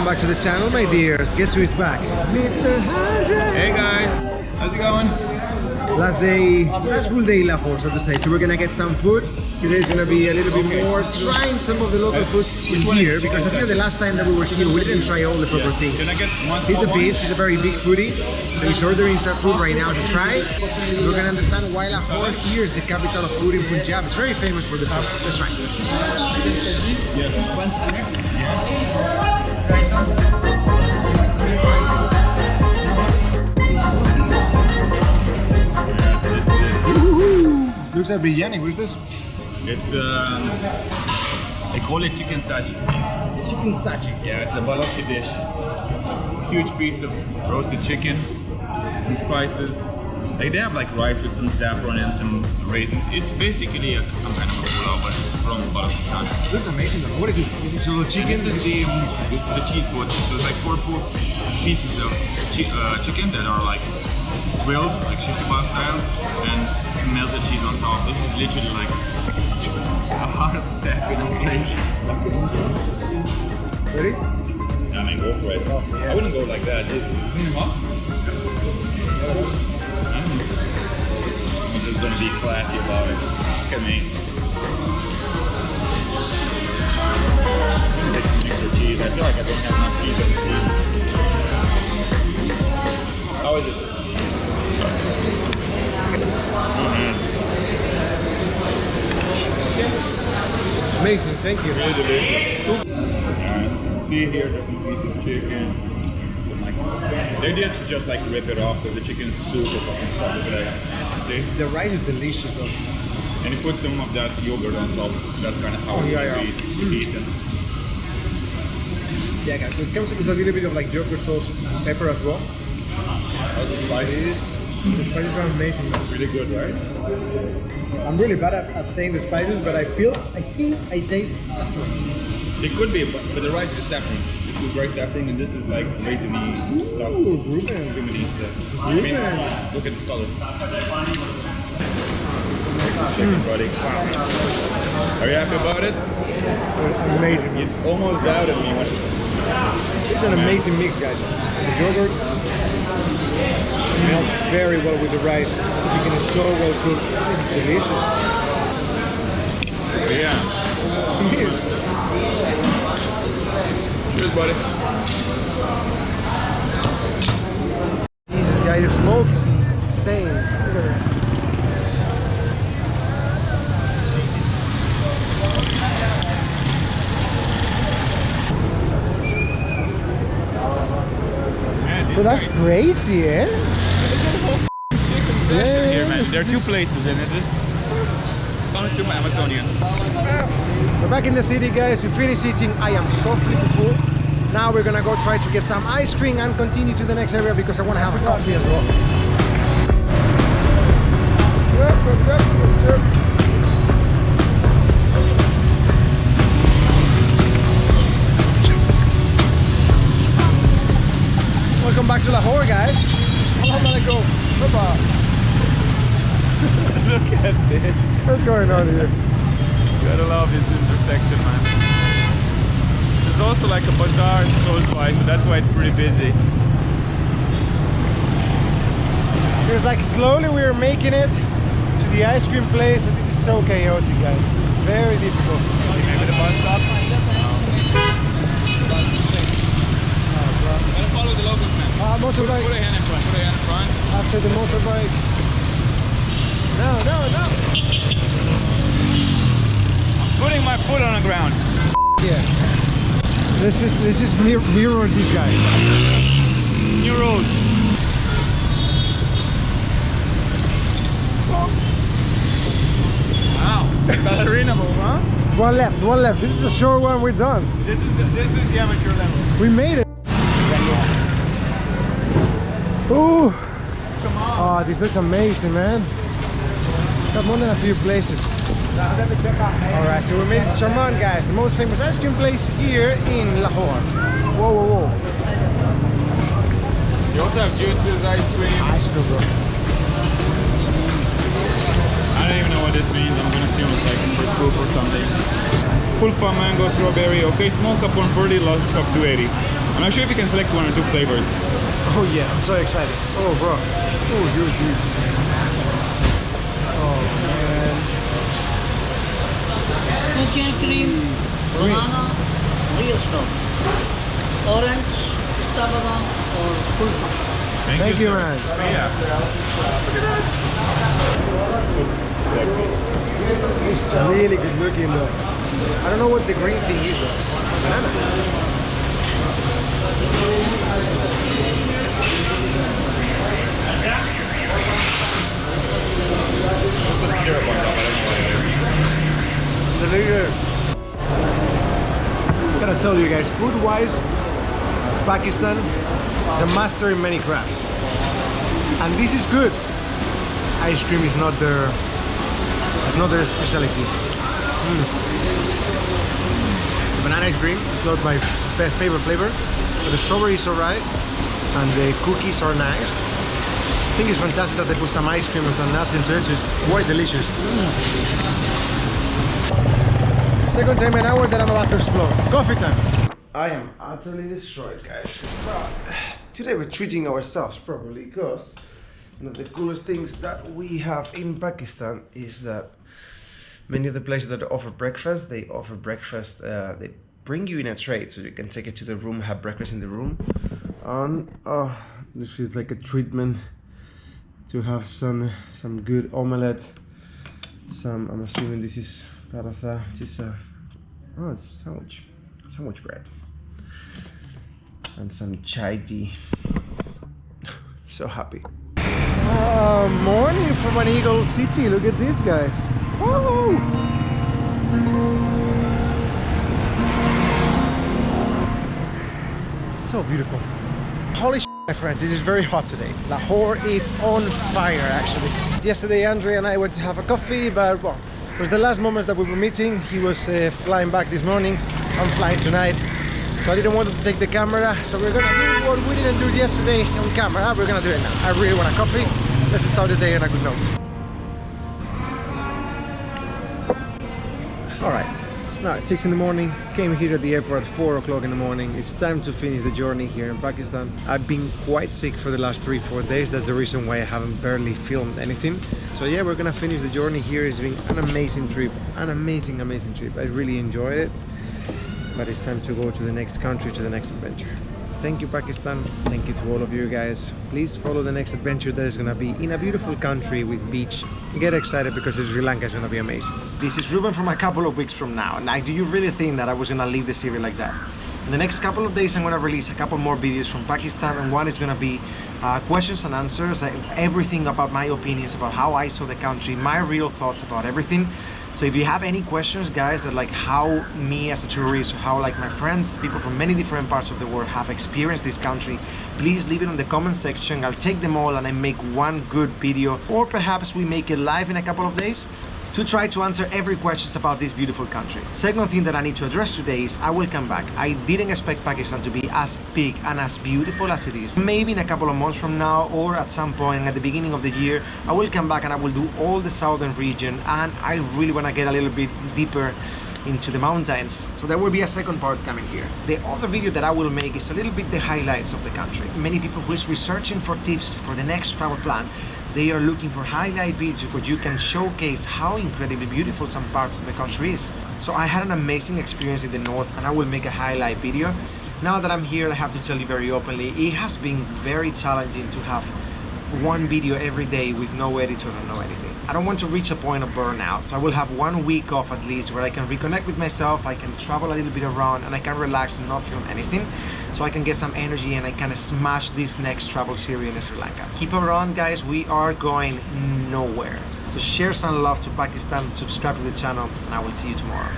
back to the channel, my dears. Guess who is back? Mr. Hundred. Hey guys, how's it going? Last full day in Lahore, so to say. So we're gonna get some food. Today's gonna be a little bit more trying some of the local food in here, because I think the last time that we were here, we didn't try all the proper things. Can I get one He's small a beast. He's a very big foodie. So he's ordering some food right now to try. We're gonna understand why Lahore here is the capital of food in Punjab. It's very famous for the food. Let's try. Looks like biryani. What is this? It's they call it chicken saji. Chicken saji. Yeah, it's a balaki dish. A huge piece of roasted chicken, some spices. Like they have like rice with some saffron and some raisins. It's basically some kind of a pulao, but it's from Pakistani. That's amazing. What is this? This is your chicken. This is the cheese boat. So it's like 4 pieces of chicken that are like grilled, like shish kebab style, and some melted cheese on top. This is literally like a heart attack in a plate. Ready? I mean, go for it. I wouldn't go like that. Isn't it hot? I'm just gonna be classy about it. Look at me. I'm gonna get some extra cheese. I feel like I don't have enough cheese on this piece. How is it? Amazing, thank you. Really delicious. See here, there's some pieces of chicken. The idea is to just like rip it off because the chicken's super fucking soft. See? The rice is delicious though. And you put some of that yogurt on top, so that's kind of how you eat it. Yeah guys, so it comes with a little bit of like yogurt sauce and pepper as well. How's the spices? The spices are amazing. Really good, right? I'm really bad at saying the spices, but I think I taste saffron. It could be, but the rice is saffron. This is rice saffron, and this is like raisiny stuff. Ooh, Ruben. Ruben stuff. I mean, look at this color. Chicken buddy. Are you happy about it? Amazing. You almost doubted me when. It's an amazing mix, guys. The yogurt melts very well with the rice. The chicken is so well cooked. This is delicious. Yeah. Cheers. Cheers, buddy. Jesus, guys, the smoke is insane. Look at this. But that's crazy, eh? Chicken here, man. There are 2 places in it. Comes to Amazonian. We're back in the city, guys. We finished eating. I am so flipping full. Now we're gonna go try to get some ice cream and continue to the next area because I want to have a coffee as well. Welcome back to Lahore, guys. Look at this. What's going on here? You gotta love this intersection, man. There's also like a bazaar close by, so that's why it's pretty busy. It's like slowly we're making it to the ice cream place, but this is so chaotic, guys. Very difficult. Maybe the bus stop? Gotta follow the locals, man. Motorbike. Put a hand in front. Put a hand in front. After the motorbike. No, no, no. I'm putting my foot on the ground. Yeah. Let's just mirror this guy. New road. Wow. Ballerina move, huh? One left, one left. This is the short one, we're done. This is the amateur level. We made it. Ooh. Come on. Oh, this looks amazing, man. Got more than a few places. Alright, so we made it to Charman, guys, the most famous ice cream place here in Lahore. Whoa, whoa, whoa. You also have juices, ice cream. Ice cream, bro. I don't even know what this means. I'm gonna assume it's like for scoop or something. Pulpa, mango, strawberry. Okay, small cup 140, large cup 280. I'm not sure if you can select 1 or 2 flavors. Oh yeah, I'm so excited. Oh bro. Oh huge. Oh man. Cookie and cream, banana, real stuff. Orange, pista badam, or kulfa. Thank you, man. Yeah. Looks sexy. It's really good looking though. I don't know what the green thing is though. Banana. Some syrup on top, I don't know what it is. Delicious. I gotta tell you guys, food-wise, Pakistan is a master in many crafts, and this is good. Ice cream is not their specialty. The banana ice cream is not my favorite flavor, but the strawberry is alright, and the cookies are nice. I think it's fantastic that they put some ice cream and some nuts into it, so it's quite delicious. Second time an hour that I'm about to explode. Coffee time! I am utterly destroyed, guys. But today we're treating ourselves properly, because one of the coolest things that we have in Pakistan is that many of the places that offer breakfast, they offer breakfast, they bring you in a tray, so you can take it to the room, have breakfast in the room. And this is like a treatment to have some good omelette. I'm assuming this is paratha, it's sandwich bread, and some chai tea. So happy. Morning from an Eagle City. Look at this, guys. Woo! So beautiful. Holy shit, my friends, it is very hot today. Lahore is on fire, actually. Yesterday, Andre and I went to have a coffee, but well, it was the last moments that we were meeting. He was flying back this morning. I'm flying tonight. So I didn't want to take the camera, so we're gonna do what we didn't do yesterday on camera. We're gonna do it now. I really want a coffee. Let's start the day on a good note. Alright, now it's 6 in the morning. Came here at the airport at 4 o'clock in the morning. It's time to finish the journey here in Pakistan. I've been quite sick for the last 3-4 days. That's the reason why I haven't barely filmed anything. So yeah, we're gonna finish the journey here. It's been an amazing trip, an amazing trip. I really enjoyed it. But it's time to go to the next country, to the next adventure. Thank you, Pakistan. Thank you to all of you guys. Please follow the next adventure that is gonna be in a beautiful country with beach. Get excited because Sri Lanka is gonna be amazing. This is Ruben from a couple of weeks from now. Now, do you really think that I was gonna leave the series like that? In the next couple of days, I'm gonna release a couple more videos from Pakistan, and one is gonna be questions and answers, everything about my opinions about how I saw the country, my real thoughts about everything. So if you have any questions, guys, that like how me as a tourist, or how like my friends, people from many different parts of the world have experienced this country, please leave it in the comment section. I'll take them all and I make one good video, or perhaps we make it live in a couple of days to try to answer every questions about this beautiful country. Second thing that I need to address today is I will come back. I didn't expect Pakistan to be as big and as beautiful as it is. Maybe in a couple of months from now, or at some point at the beginning of the year, I will come back and I will do all the southern region, and I really want to get a little bit deeper into the mountains. So there will be a second part coming here. The other video that I will make is a little bit the highlights of the country. Many people who is researching for tips for the next travel plan, they are looking for highlight videos where you can showcase how incredibly beautiful some parts of the country is. So I had an amazing experience in the north, and I will make a highlight video. Now that I'm here, I have to tell you very openly, it has been very challenging to have one video every day with no editor and no anything. I don't want to reach a point of burnout, so I will have 1 week off at least where I can reconnect with myself, I can travel a little bit around, and I can relax and not film anything, so I can get some energy and I can smash this next travel series in Sri Lanka. Keep around, guys, we are going nowhere. So share some love to Pakistan, subscribe to the channel, and I will see you tomorrow.